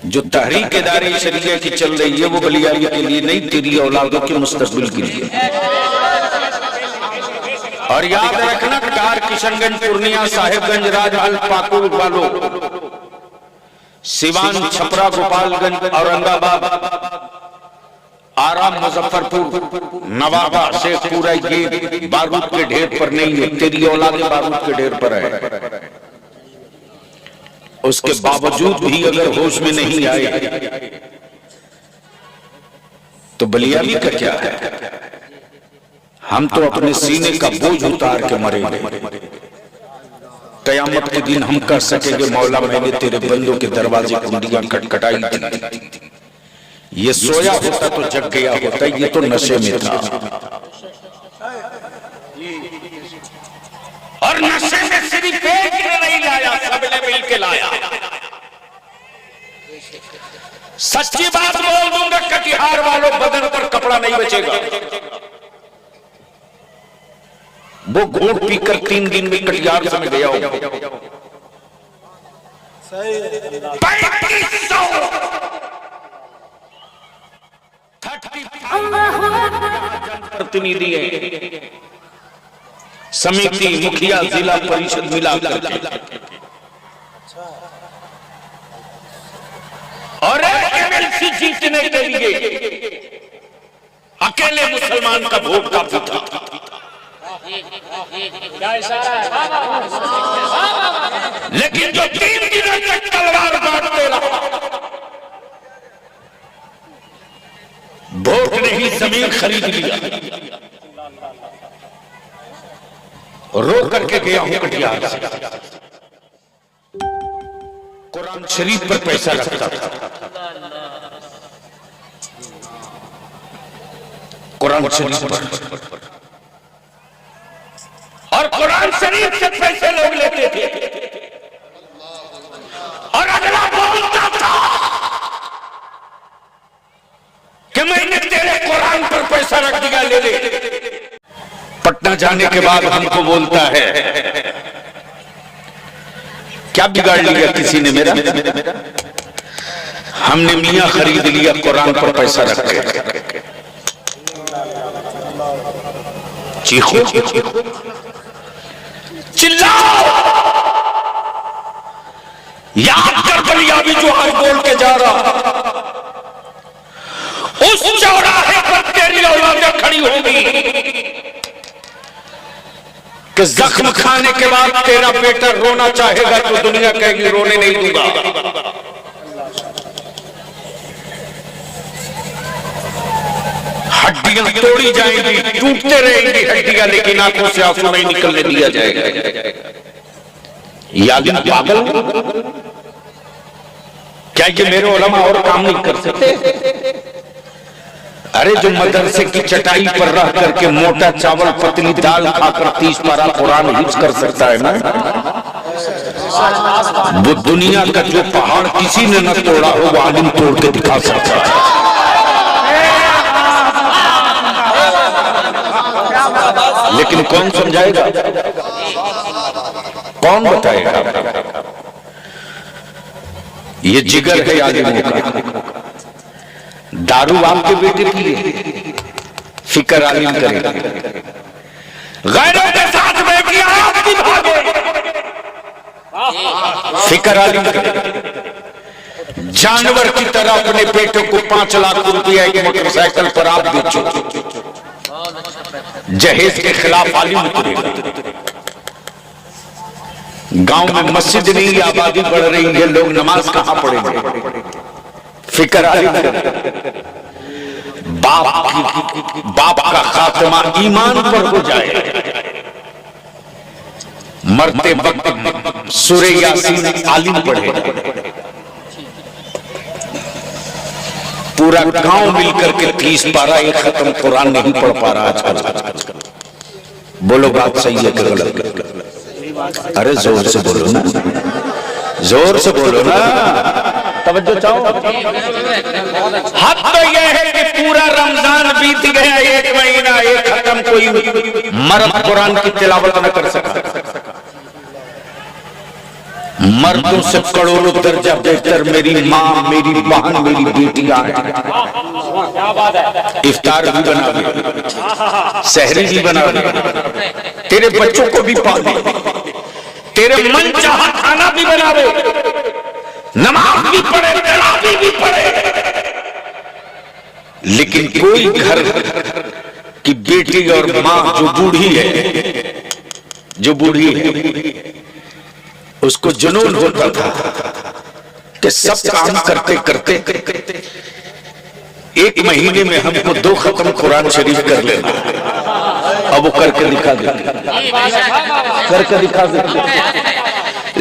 जो तहरीक दारे शरीया की चल रही है वो बलियाली के लिए नहीं, तेरी औलादों के मुस्तकबिल के लिए। और याद रखना, कार किशनगंज, पूर्णिया, साहेबगंज, राजहल, पाकुड़, बालो, सिवान, छपरा, गोपालगंज, औरंगाबाद, आराम, मुजफ्फरपुर, नवाबा, शेखपुरा, ये बारूद के ढेर पर नहीं है, तेरी औलादे बारूद के ढेर पर है। उसके बावजूद भी अगर होश में नहीं आए तो बलियाली का क्या है? हम तो अपने सीने का बोझ उतार के मरेंगे। कयामत के दिन हम कह सकेंगे, मौला मैंने तेरे बंदों के दरवाजे कुंडियां खटखटाई थी, ये सोया होता तो जग गया होता, ये तो नशे में था। और नशे में सिर्फ एक ने नहीं लाया, सबने मिलके लाया। सच्ची बात बोल दूंगा, कटिहार वालों, बदन पर कपड़ा नहीं बचेगा। वो घूंट पीकर 3 दिन में कटिहार से गया हो। 3500 प्रतिनिधि है, समिति, मुखिया, जिला परिषद मिलाकर और एमएलसी जीतने के लिए अकेले मुसलमान का वोट काफी था। लेकिन जो 3 दिनों तक तलवार बांटते रहा, वोट ने ही जमीन खरीद लिया। रो करके गया हूं कटिहार से, कुरान शरीफ पर पैसा रखता था, कुरान शरीफ पर, और कुरान शरीफ से पैसे लोग लेते थे। और अगला बोलता था कि मैंने तेरे कुरान पर पैसा रख दिया, ले ले। पटना जाने के बाद हमको बोलता है, क्या बिगाड़ लिया किसी ने मेरा? हमने मियां खरीद लिया कुरान पर पैसा रख के। चीखो, चिल्लाओ, याद कर बलियाबी जो आज बोल के जा रहा, उस चौराहे पर तेरी औलादें खड़ी होंगी कि जख्म खाने के बाद तेरा बेटा रोना चाहेगा तो दुनिया कहेगी रोने नहीं दूंगा। हड्डियां तोड़ी जाएंगी, टूटते रहेंगी हड्डियां, लेकिन आंखों से आंसू नहीं निकलने दिया जाएगा। याद पागल, क्या ये मेरे उलमा और काम नहीं कर सकते? अरे जो मदरसे की चटाई पर रह करके मोटा चावल पतली दाल खाकर 30 पारा कुरान हिफ्ज कर सकता है ना, वो दुनिया का जो पहाड़ किसी ने न तोड़ा हो वो आलिम तोड़ के दिखा सकता है। लेकिन कौन समझाएगा, कौन बताएगा? ये जिगर है आलिमों का। दारू आपके बेटे पिए, फिक्र आलिम करे, गैरों के साथ बैठिए आप भी भागे, फिक्र आलिम करे। जानवर की तरह अपने बेटों को 5 लाख रुपया एक मोटरसाइकिल पर आप बेचो, जहेज के खिलाफ आलिम उतरेगा। गांव में मस्जिद नहीं, आबादी बढ़ रही है, लोग नमाज कहां पढ़ेंगे? फिक्र आलिम करे। बाप का खात्मा ईमान पर हो जाए, मरते वक्त सूरे यासीन आलिम पढ़े, पूरा गांव मिलकर के 30 पारा एक खत्म कुरान नहीं पढ़ पा रहा आजकल। बोलो बात सही है कि गलत? अरे जोर से बोलो ना, जोर से बोलो ना, तवज्जो चाहो। हद तो यह है कि पूरा रमजान बीत गया, 1 महीना, एक खत्म, कोई मर्द कुरान की तिलावत न कर सका। मर्दों से करोड़ों दर्जा बेहतर मेरी माँ, मेरी बहन, मेरी बेटियां हैं। इफ्तार भी बनावे, सहरी भी बनावे, तेरे बच्चों को भी पाले, तेरे मन चाहा खाना भी बनावे, नमाज भी पढ़े, तरावी भी पढ़े। लेकिन कोई घर की बेटी और मां जो बूढ़ी है, उसको जुनून होता था कि सब काम करते करते एक महीने में हमको 2 खत्म कुरान शरीफ कर लेना। अब वो करके दिखा देते,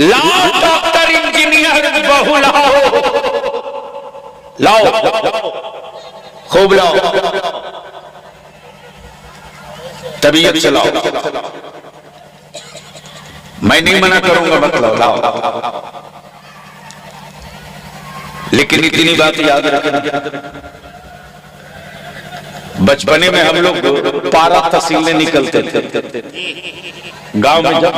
लाओ डॉक्टर इंजीनियर बहू लाओ, खूब लाओ, तबीयत चलाओ। मैं नहीं मना करूंगा, मतलब लाओ, लेकिन इतनी बात याद रखना, बचपने में हम लोग पारा तहसीलें निकलते थे। गांव में जब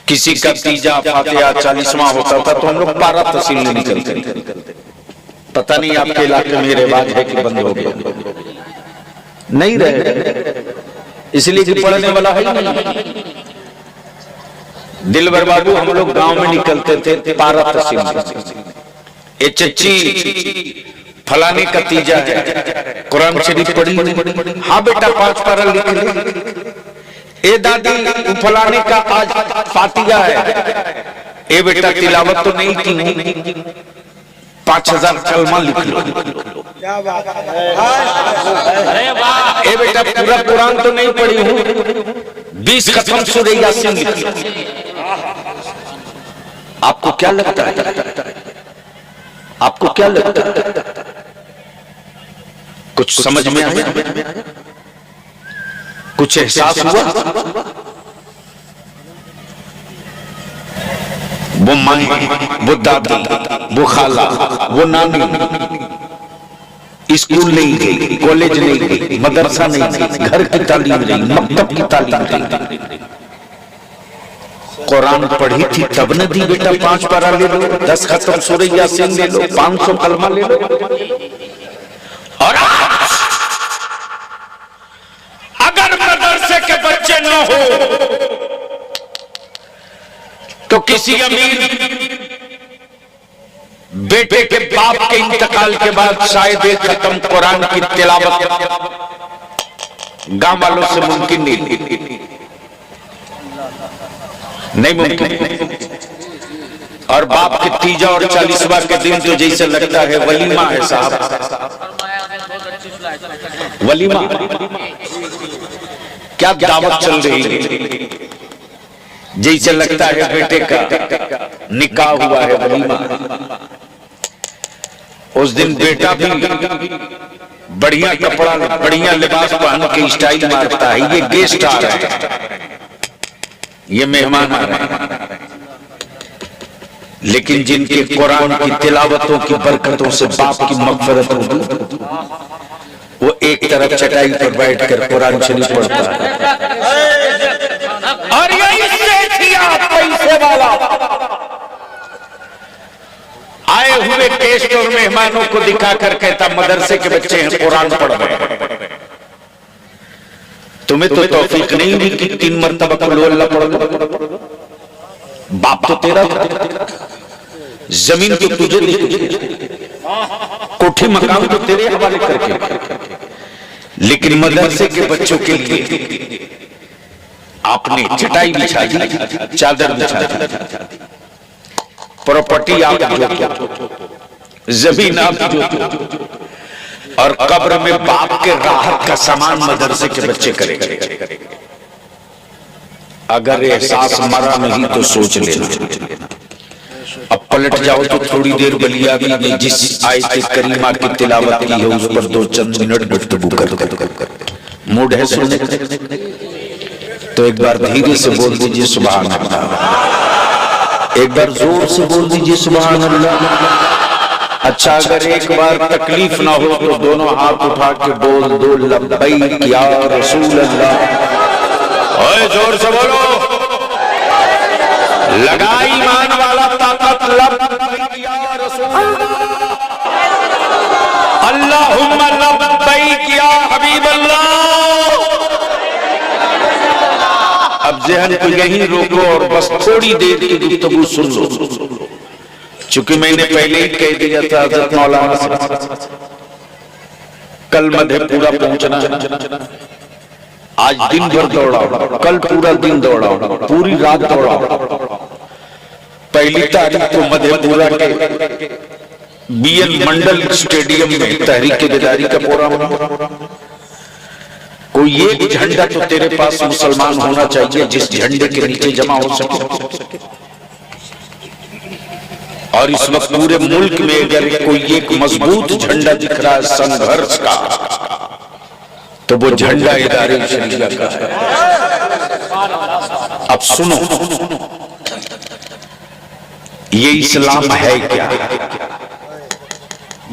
किसी का तीजा फातिहा 40वां होता था तो हम लोग पारा तहसीलें निकलते थे। पता नहीं आपके इलाके में रिवाज है कि बंद हो गया? नहीं रहे, इसलिए कि पढ़ने वाला है ही नहीं। दिलबर बाबू हम लोग गांव में निकलते थे पारा तहसील में, ए चच्ची फलाने का तीजा है, कुरान शरीफ पढ़ी? हाँ बेटा 5 पारा लिख ले। ए दादी फलाने का आज फातिहा है, ए बेटा तिलावत तो नहीं की, 5000 कलमा लिख लो। ए बेटा पूरा कुरान तो नहीं पढ़ी हूँ, 20 खत्म सूरह यासीन लिख लो। आपको क्या लगता है? आपको क्या लगता है? कुछ समझ में आया? कुछ एहसास हुआ? वो माँ, वो दादी, वो खाला, वो नानी स्कूल नहीं गई, कॉलेज नहीं गई, मदरसा नहीं गई, घर की तालीम रही, मकतब की तालीम रही, कुरान पढ़ी थी तब न दी बेटा 5 पारा ले लो, 10 खत्म सूरह यासीन ले लो, 500 कलमा ले लो। और अगर मदरसे के बच्चे न हो तो किसी अमीर बेटे के बाप के इंतकाल के बाद शायद एक खत्म कुरान की तिलावत गांव वालों से मुमकिन नहीं मुमकिन। और बाप के तीजा और 40वां के दिन तो जैसे लगता है वलीमा है साहब, वलीमा क्या दावत चल रही है, जैसे लगता है बेटे का निकाह हुआ है, वलीमा। उस दिन बेटा भी बढ़िया कपड़ा, बढ़िया लिबास पहन के स्टाइल मारता है, ये गेस्ट आ रहे हैं, ये मेहमान आ रहे हैं। लेकिन जिनके कुरान की तिलावतों की बरकतों से बाप की मग़फ़िरत होगी, वो एक तरफ चटाई पर बैठकर कुरान शरीफ पढ़ता है। और यही सेठिया पैसे वाला आए हुए गेस्ट और मेहमानों को दिखाकर कहता मदरसे के बच्चे हैं, कुरान पढ़ रहे हैं। तुम्हें तो तौफीक नहीं हुई कि 3 मरतबा कुल अल्लाह पढ़ लो। बाप तो तेरा था, जमीन तो तुझे दी, कोठी मकान तो तेरे हवाले करके, लेकिन मदरसे के बच्चों के लिए आपने चटाई बिछा दी, चादर बिछा दी, प्रॉपर्टी आप जोतो, जमीन आप जोतो, और कब्र में बाप के राहत का सामान मदरसे के बच्चे करेंगे। अगर एहसास मरा नहीं तो सोच लेना। अब पलट जाओ तो थोड़ी देर बलियाबी ने जिस आयत करीमा की तिलावत की है उस पर 2 चंद मिनट गुफ्तगू कर मूड है सुनने का, तो एक बार धीरे से बोल दीजिए सुभान अल्लाह, एक बार जोर से बोल दीजिए सुभान अल्लाह। अच्छा अगर एक बार तकलीफ ना हो तो दोनों हाथ उठा के बोल दो लब्बैक या रसूल अल्लाह। ओए जोर से बोलो लगा ईमान वाला ताकत लब्बैक या रसूल अल्लाहुम्मा लब्बैक या हबीब अल्लाह। अब ज़हन को यहीं रोको और बस थोड़ी देर की गुफ्तगू सुन लो, चूंकि मैंने पहले ही कह दिया था हज़रत मौलाना से कल मधेपुरा पहुंचना है। आज दिन भर दौड़ा, कल पूरा दिन दौड़ा, पूरी रात दौड़ा। पहली तारीख को मधेपुरा के बीएन मंडल स्टेडियम में तहरीक बेदारी का प्रोग्राम। कोई एक झंडा तो तेरे पास मुसलमान होना चाहिए जिस झंडे के नीचे जमा हो सके। और इस वक्त पूरे मुल्क में अगर कोई एक मजबूत झंडा दिख रहा है संघर्ष का, तो वो झंडा इदारे शरिया का है। अब सुनो, ये इस्लाम है क्या?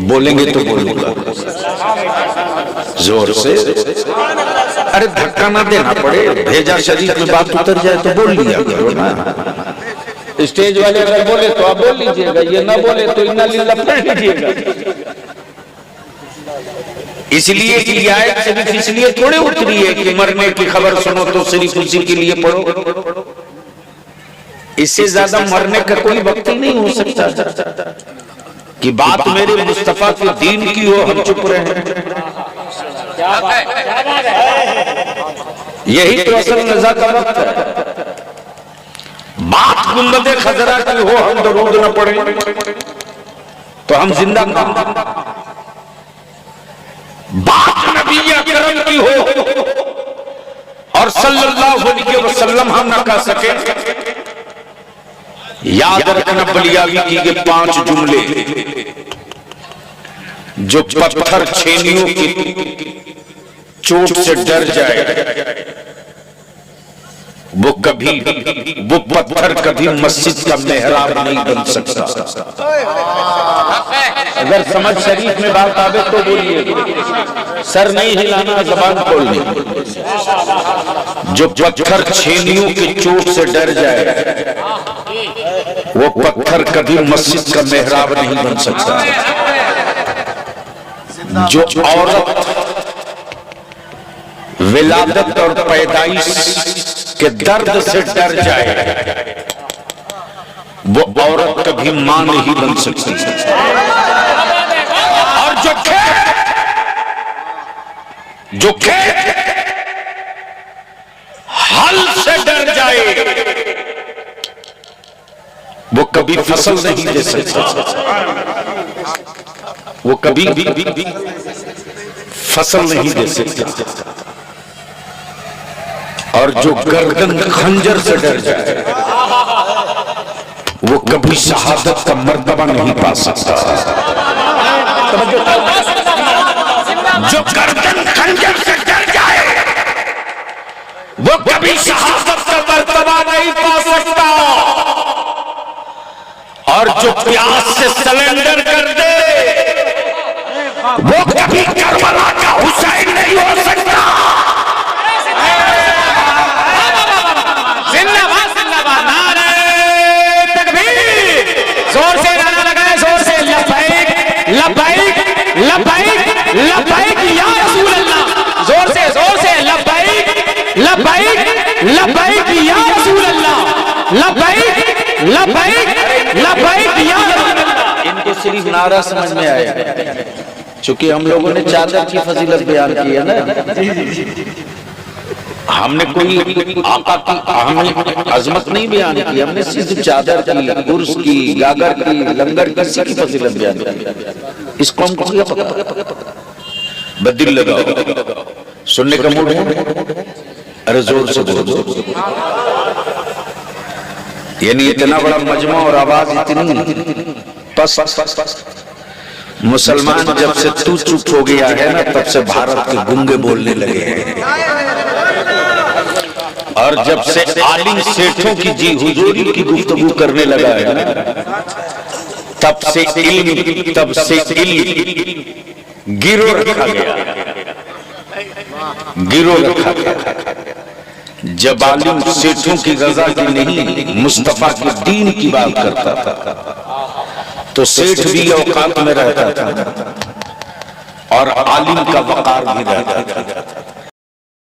बोलेंगे तो बोलूंगा जोर से। अरे धक्का ना देना पड़े, भेजा शरीफ में बात उतर जाए तो बोल लिया करो ना। स्टेज वाले अगर बोले तो आप बोल लीजिएगा, ये ना बोले तो इन्ना लीला पढ़ लीजिएगा। इसलिए कि आयत सिर्फ इसलिए थोड़ी उतरी है कि मरने की खबर सुनो तो सिर्फ उसी के लिए पढ़ो। इससे ज्यादा मरने का कोई वक्त ही नहीं हो सकता कि बात मेरे मुस्तफा के दीन की हो, हम चुप रहे। यही तो असल नज़ा का वक्त है। बात गुंबदे खजरा की हो, हम दरूद न पढ़े तो हम जिंदा ना। बात नबी अकरम की हो और सल्लल्लाहु अलैहि वसल्लम हम न कह सके। याद रखना बलियावी की ये 5 जुमले जो पत्थर छेनियों की चोट से डर जाए, वो पत्थर कभी मस्जिद का मेहराब नहीं बन सकता। अगर समझ शरीफ में बात आवे तो बोलिए, सर नहीं हिलाना, जबान खोलनी। जो पत्थर छेनियों की चोट से डर जाए, वो पत्थर कभी मस्जिद का मेहराब नहीं बन सकता। जो औरत विलादत और पैदाइश के दर्द से डर जाए, वो औरत कभी मां नहीं बन सकती। और जो खेत हल से डर जाए, वो कभी फसल नहीं दे सकता। वो कभी फसल नहीं दे सकता। और जो गर्दन खंजर से डर जाए, वो कभी शहादत का मर्तबा नहीं पा सकता। जो गर्दन खंजर से डर जाए, वो कभी शहादत का मर्तबा नहीं पा सकता। और जो प्यास से सरेंडर कर दे, वो कभी करबला का हुसैन नहीं हो सकता। जिंदाबाद जिंदाबाद, नारे तकबीर, जोर से नारा लगाए, जोर से लब्बैक लब्बैक लब्बैक लब्बैक या रसूल अल्लाह। जोर से लब्बैक लब्बैक लब्बैक या रसूल अल्लाह। लब्बैक लब्बैक लब्बैक या रसूल अल्लाह। इनको सिर्फ नारा समझ में आया, चूंकि हम लोगों ने चादर की फजीलत बयान की है ना। हमने कोई आका की हमने अजमत नहीं बयान की, हमने सिर्फ चादर की, गुर्स की, गागर की, लंगर की फजीलत बयान की। इस कौम को क्या पता? बदिल लगाओ, सुनने का मूड है? अरे जोर से बोलो। यानी इतना बड़ा मजमा और आवाज इतनी पस। मुसलमान जब से तू चुप हो गया है ना, तब से भारत के गुंगे बोलने लगे हैं। और जब से आलिम सेठों की जी हुजूरी की गुफ्तगू करने लगा है ना, तब से इल्म गिरो रखा गया। जब आलिम सेठों की रजा की नहीं मुस्तफा के दीन की बात करता था तो सेठ भी औकात में रहता था और आलिम का वकार भी रहता था।